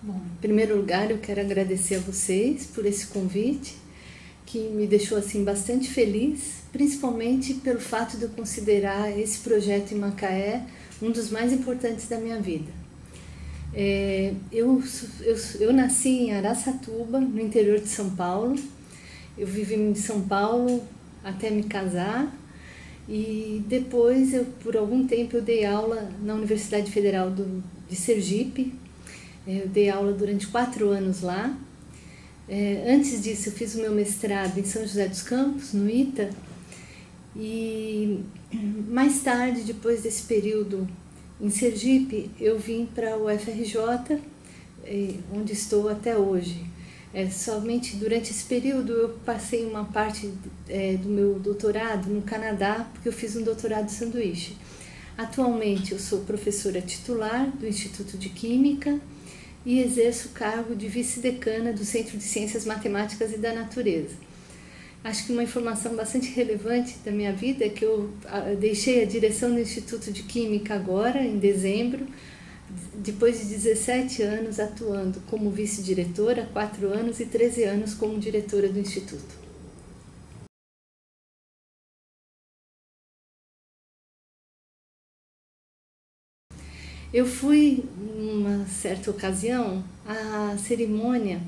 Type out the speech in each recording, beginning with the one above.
Bom, em primeiro lugar, eu quero agradecer a vocês por esse convite, que me deixou assim bastante feliz, principalmente pelo fato de eu considerar esse projeto em Macaé um dos mais importantes da minha vida. Eu nasci em Araçatuba, no interior de São Paulo. Eu vivi em São Paulo até me casar e depois, por algum tempo, eu dei aula na Universidade Federal de Sergipe. Eu dei aula durante 4 anos lá. Antes disso, eu fiz o meu mestrado em São José dos Campos, no ITA. E mais tarde, depois desse período em Sergipe, eu vim para o UFRJ, onde estou até hoje. Somente durante esse período eu passei uma parte do meu doutorado no Canadá, porque eu fiz um doutorado de sanduíche. Atualmente eu sou professora titular do Instituto de Química e exerço o cargo de vice-decana do Centro de Ciências Matemáticas e da Natureza. Acho que uma informação bastante relevante da minha vida é que eu deixei a direção do Instituto de Química agora, em dezembro, depois de 17 anos atuando como vice-diretora, 4 anos e 13 anos como diretora do Instituto. Eu fui, numa certa ocasião, à cerimônia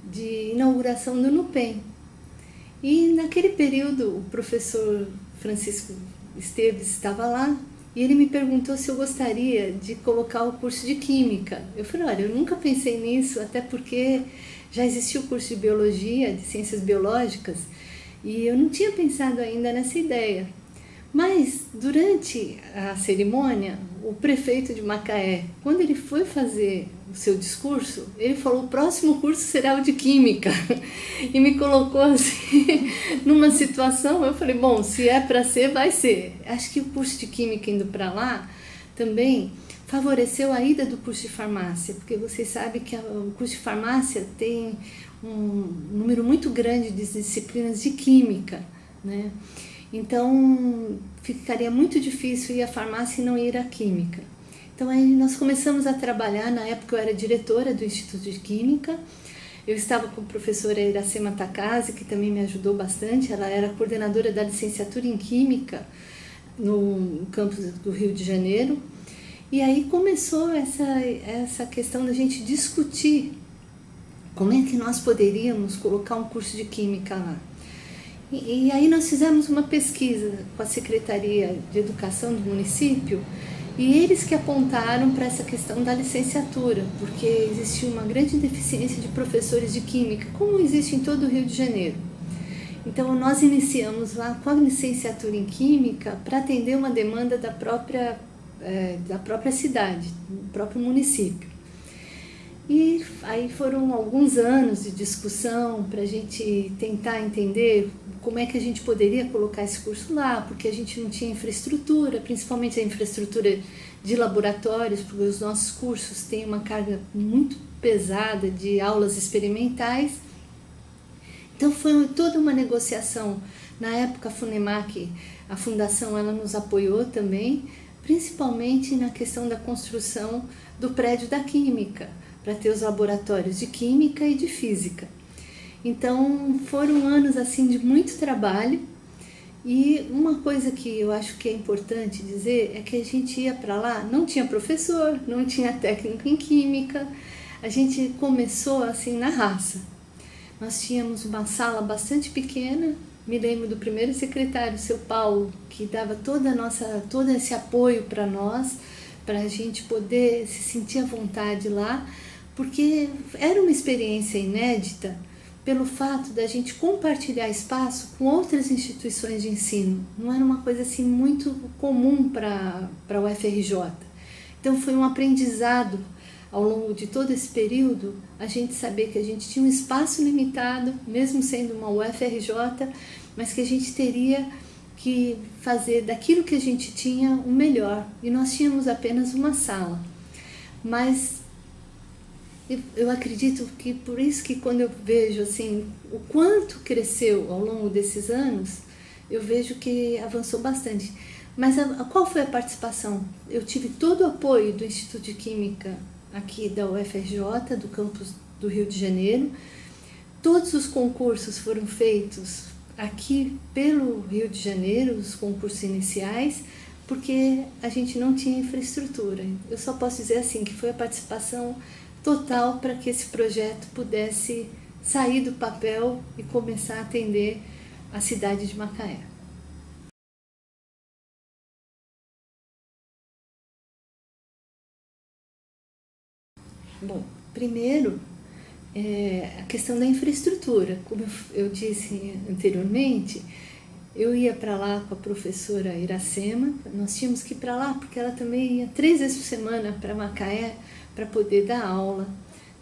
de inauguração do NUPEM. E naquele período o professor Francisco Esteves estava lá e ele me perguntou se eu gostaria de colocar o curso de Química. Eu falei, olha, eu nunca pensei nisso, até porque já existia o curso de Biologia, de Ciências Biológicas, e eu não tinha pensado ainda nessa ideia. Mas durante a cerimônia, o prefeito de Macaé, quando ele foi fazer o seu discurso, ele falou: o próximo curso será o de Química. E me colocou assim, numa situação, eu falei, bom, se é para ser, vai ser. Acho que o curso de Química indo para lá também favoreceu a ida do curso de farmácia, porque vocês sabem que o curso de farmácia tem um número muito grande de disciplinas de Química, né? Então, ficaria muito difícil ir à farmácia e não ir à Química. Então, aí nós começamos a trabalhar. Na época, eu era diretora do Instituto de Química. Eu estava com a professora Iracema Takase, que também me ajudou bastante. Ela era coordenadora da licenciatura em Química no campus do Rio de Janeiro. E aí começou essa questão da gente discutir como é que nós poderíamos colocar um curso de Química lá. E aí nós fizemos uma pesquisa com a Secretaria de Educação do município e eles que apontaram para essa questão da licenciatura, porque existia uma grande deficiência de professores de Química, como existe em todo o Rio de Janeiro. Então nós iniciamos lá com a licenciatura em Química para atender uma demanda da própria cidade, do próprio município. E aí foram alguns anos de discussão para a gente tentar entender como é que a gente poderia colocar esse curso lá, porque a gente não tinha infraestrutura, principalmente a infraestrutura de laboratórios, porque os nossos cursos têm uma carga muito pesada de aulas experimentais. Então foi toda uma negociação. Na época a Funemac, a fundação, ela nos apoiou também, principalmente na questão da construção do prédio da Química, para ter os laboratórios de Química e de Física. Então foram anos assim de muito trabalho, e uma coisa que eu acho que é importante dizer é que a gente ia para lá, não tinha professor, não tinha técnico em Química, a gente começou assim na raça. Nós tínhamos uma sala bastante pequena, me lembro do primeiro secretário, seu Paulo, que dava todo esse apoio para nós, para a gente poder se sentir à vontade lá, porque era uma experiência inédita pelo fato da gente compartilhar espaço com outras instituições de ensino. Não era uma coisa assim muito comum para a UFRJ. Então foi um aprendizado ao longo de todo esse período, a gente saber que a gente tinha um espaço limitado, mesmo sendo uma UFRJ, mas que a gente teria que fazer daquilo que a gente tinha o melhor. E nós tínhamos apenas uma sala. Mas eu acredito que por isso que quando eu vejo assim, o quanto cresceu ao longo desses anos, eu vejo que avançou bastante. Mas qual foi a participação? Eu tive todo o apoio do Instituto de Química aqui da UFRJ, do campus do Rio de Janeiro. Todos os concursos foram feitos aqui pelo Rio de Janeiro, os concursos iniciais, porque a gente não tinha infraestrutura. Eu só posso dizer assim, que foi a participação total para que esse projeto pudesse sair do papel e começar a atender a cidade de Macaé. Bom, primeiro, a questão da infraestrutura. Como eu disse anteriormente, eu ia para lá com a professora Iracema, nós tínhamos que ir para lá porque ela também ia 3 vezes por semana para Macaé para poder dar aula,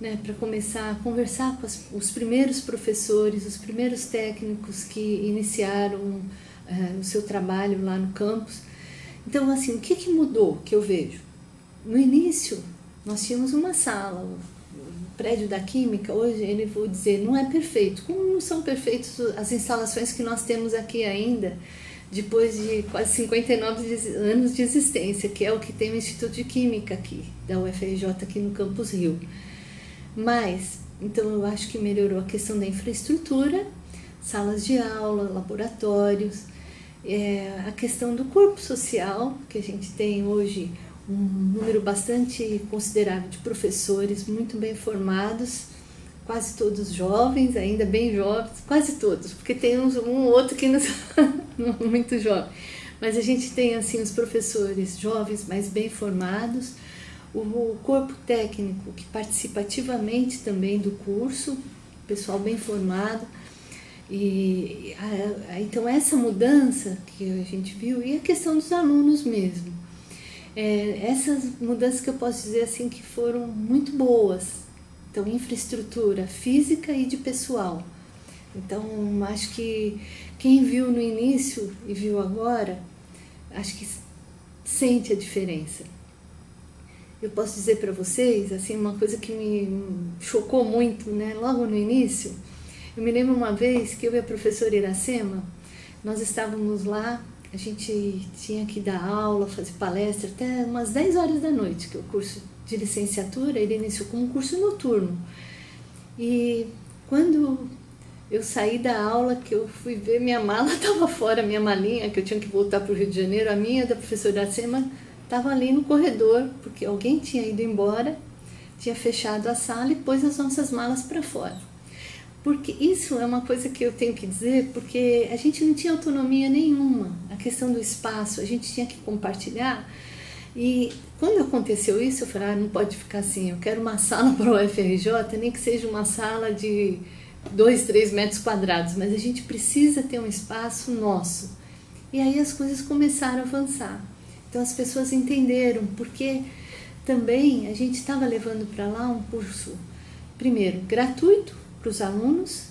né, para começar a conversar com os primeiros professores, os primeiros técnicos que iniciaram o seu trabalho lá no campus. Então, assim, o que mudou que eu vejo? No início, nós tínhamos uma sala, o prédio da Química, hoje ele, vou dizer, não é perfeito, como não são perfeitas as instalações que nós temos aqui ainda, depois de quase 59 anos de existência, que é o que tem o Instituto de Química aqui, da UFRJ, aqui no Campus Rio. Mas, então eu acho que melhorou a questão da infraestrutura, salas de aula, laboratórios, a questão do corpo social, que a gente tem hoje um número bastante considerável de professores muito bem formados, quase todos jovens, ainda bem jovens, quase todos, porque tem um ou outro que não são muito jovem, mas a gente tem assim os professores jovens, mas bem formados, o corpo técnico que participa ativamente também do curso, pessoal bem formado, e então essa mudança que a gente viu, e a questão dos alunos mesmo, essas mudanças que eu posso dizer assim que foram muito boas. Então, infraestrutura física e de pessoal. Então, acho que quem viu no início e viu agora, acho que sente a diferença. Eu posso dizer para vocês, assim, uma coisa que me chocou muito, né? Logo no início, eu me lembro uma vez que eu e a professora Iracema, nós estávamos lá, a gente tinha que dar aula, fazer palestra até umas 10 horas da noite, que o curso de licenciatura, ele iniciou como um curso noturno. E quando eu saí da aula, que eu fui ver, minha mala estava fora, minha malinha, que eu tinha que voltar para o Rio de Janeiro, a minha da professora Iracema estava ali no corredor, porque alguém tinha ido embora, tinha fechado a sala e pôs as nossas malas para fora. Porque isso é uma coisa que eu tenho que dizer, porque a gente não tinha autonomia nenhuma, a questão do espaço, a gente tinha que compartilhar. E quando aconteceu isso, eu falei, não pode ficar assim, eu quero uma sala para o UFRJ, nem que seja uma sala de 2, 3 metros quadrados, mas a gente precisa ter um espaço nosso. E aí as coisas começaram a avançar. Então as pessoas entenderam, porque também a gente estava levando para lá um curso, primeiro, gratuito para os alunos.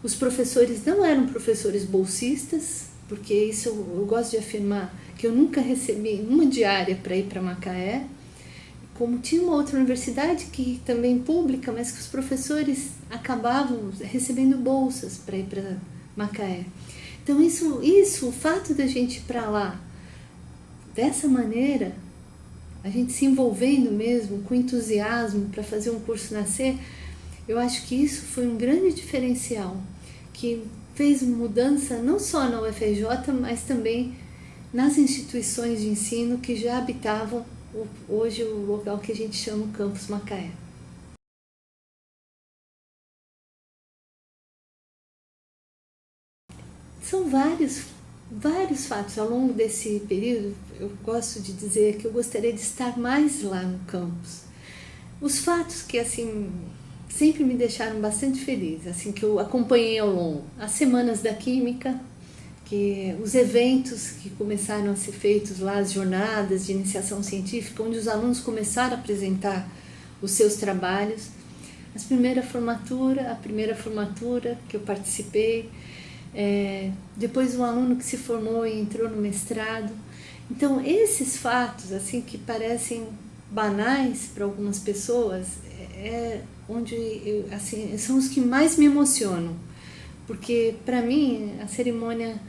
Os professores não eram professores bolsistas, porque isso eu gosto de afirmar, que eu nunca recebi uma diária para ir para Macaé, como tinha uma outra universidade que também pública, mas que os professores acabavam recebendo bolsas para ir para Macaé. Então isso, o fato da gente ir para lá dessa maneira, a gente se envolvendo mesmo com entusiasmo para fazer um curso nascer, eu acho que isso foi um grande diferencial, que fez mudança não só na UFRJ, mas também nas instituições de ensino que já habitavam hoje o local que a gente chama o Campus Macaé. São vários fatos ao longo desse período. Eu gosto de dizer que eu gostaria de estar mais lá no campus. Os fatos que assim sempre me deixaram bastante feliz, assim que eu acompanhei ao longo, as semanas da Química, que os eventos que começaram a ser feitos lá, as jornadas de iniciação científica, onde os alunos começaram a apresentar os seus trabalhos, a primeira formatura que eu participei, depois um aluno que se formou e entrou no mestrado. Então esses fatos assim que parecem banais para algumas pessoas, assim, são os que mais me emocionam, porque para mim a cerimônia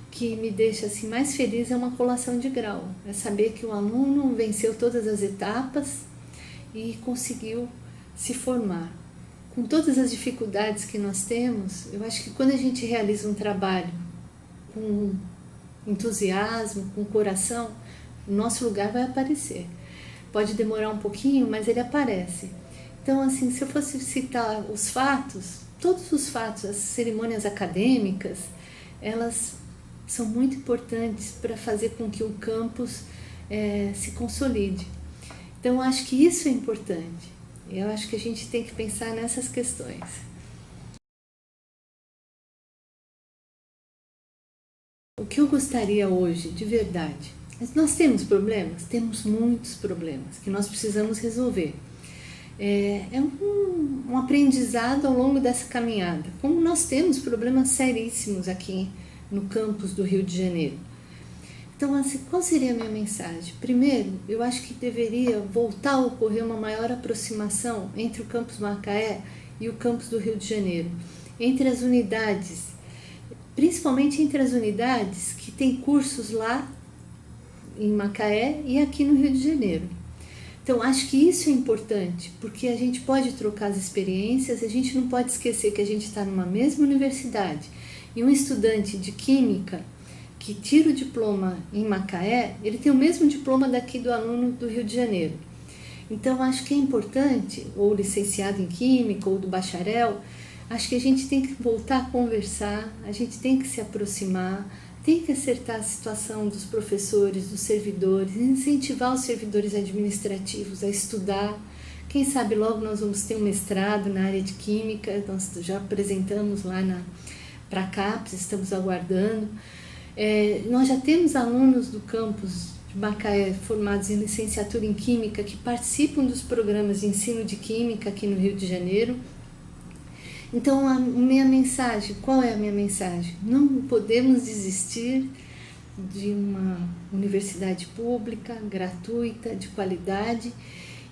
que me deixa assim mais feliz é uma colação de grau, é saber que o aluno venceu todas as etapas e conseguiu se formar. Com todas as dificuldades que nós temos, eu acho que quando a gente realiza um trabalho com entusiasmo, com coração, o nosso lugar vai aparecer. Pode demorar um pouquinho, mas ele aparece. Então, assim, se eu fosse citar os fatos, todos os fatos, as cerimônias acadêmicas, elas são muito importantes para fazer com que o campus se consolide. Então, eu acho que isso é importante. Eu acho que a gente tem que pensar nessas questões. O que eu gostaria hoje, de verdade, nós temos problemas? Temos muitos problemas que nós precisamos resolver. É um aprendizado ao longo dessa caminhada. Como nós temos problemas seríssimos aqui no campus do Rio de Janeiro. Então, assim, qual seria a minha mensagem? Primeiro, eu acho que deveria voltar a ocorrer uma maior aproximação entre o campus Macaé e o campus do Rio de Janeiro, entre as unidades, principalmente entre as unidades que têm cursos lá em Macaé e aqui no Rio de Janeiro. Então, acho que isso é importante, porque a gente pode trocar as experiências, a gente não pode esquecer que a gente está numa mesma universidade e um estudante de Química que tira o diploma em Macaé, ele tem o mesmo diploma daqui do aluno do Rio de Janeiro. Então, acho que é importante, ou licenciado em Química, ou do bacharel, acho que a gente tem que voltar a conversar, a gente tem que se aproximar, tem que acertar a situação dos professores, dos servidores, incentivar os servidores administrativos a estudar. Quem sabe logo nós vamos ter um mestrado na área de Química, nós já apresentamos lá para a CAPES, estamos aguardando. Nós já temos alunos do campus de Macaé formados em licenciatura em Química que participam dos programas de ensino de Química aqui no Rio de Janeiro. Então, a minha mensagem, qual é a minha mensagem? Não podemos desistir de uma universidade pública, gratuita, de qualidade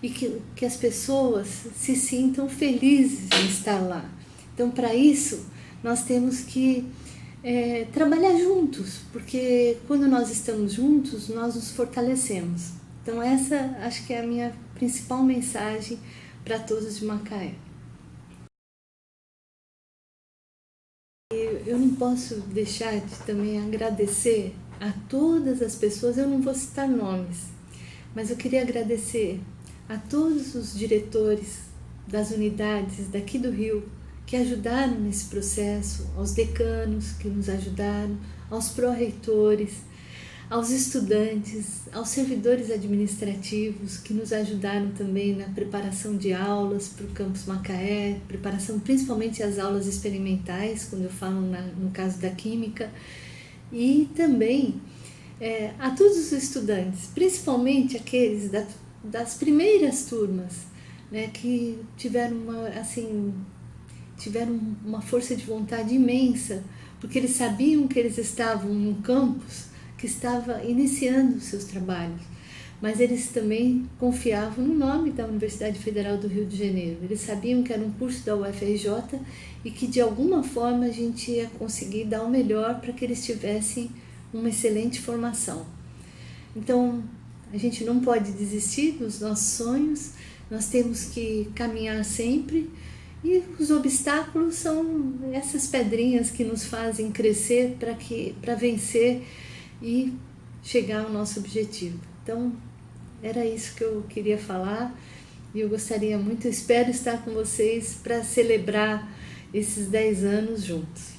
e que as pessoas se sintam felizes em estar lá. Então, para isso, nós temos que trabalhar juntos, porque quando nós estamos juntos, nós nos fortalecemos. Então essa acho que é a minha principal mensagem para todos de Macaé. Eu não posso deixar de também agradecer a todas as pessoas, eu não vou citar nomes, mas eu queria agradecer a todos os diretores das unidades daqui do Rio, que ajudaram nesse processo, aos decanos que nos ajudaram, aos pró-reitores, aos estudantes, aos servidores administrativos que nos ajudaram também na preparação de aulas para o campus Macaé, preparação principalmente as aulas experimentais, quando eu falo no caso da Química, e também a todos os estudantes, principalmente aqueles das primeiras turmas, né, que tiveram uma força de vontade imensa, porque eles sabiam que eles estavam num campus que estava iniciando os seus trabalhos, mas eles também confiavam no nome da Universidade Federal do Rio de Janeiro. Eles sabiam que era um curso da UFRJ e que de alguma forma a gente ia conseguir dar o melhor para que eles tivessem uma excelente formação. Então, a gente não pode desistir dos nossos sonhos, nós temos que caminhar sempre. E os obstáculos são essas pedrinhas que nos fazem crescer para vencer e chegar ao nosso objetivo. Então, era isso que eu queria falar e eu gostaria muito, espero estar com vocês para celebrar esses 10 anos juntos.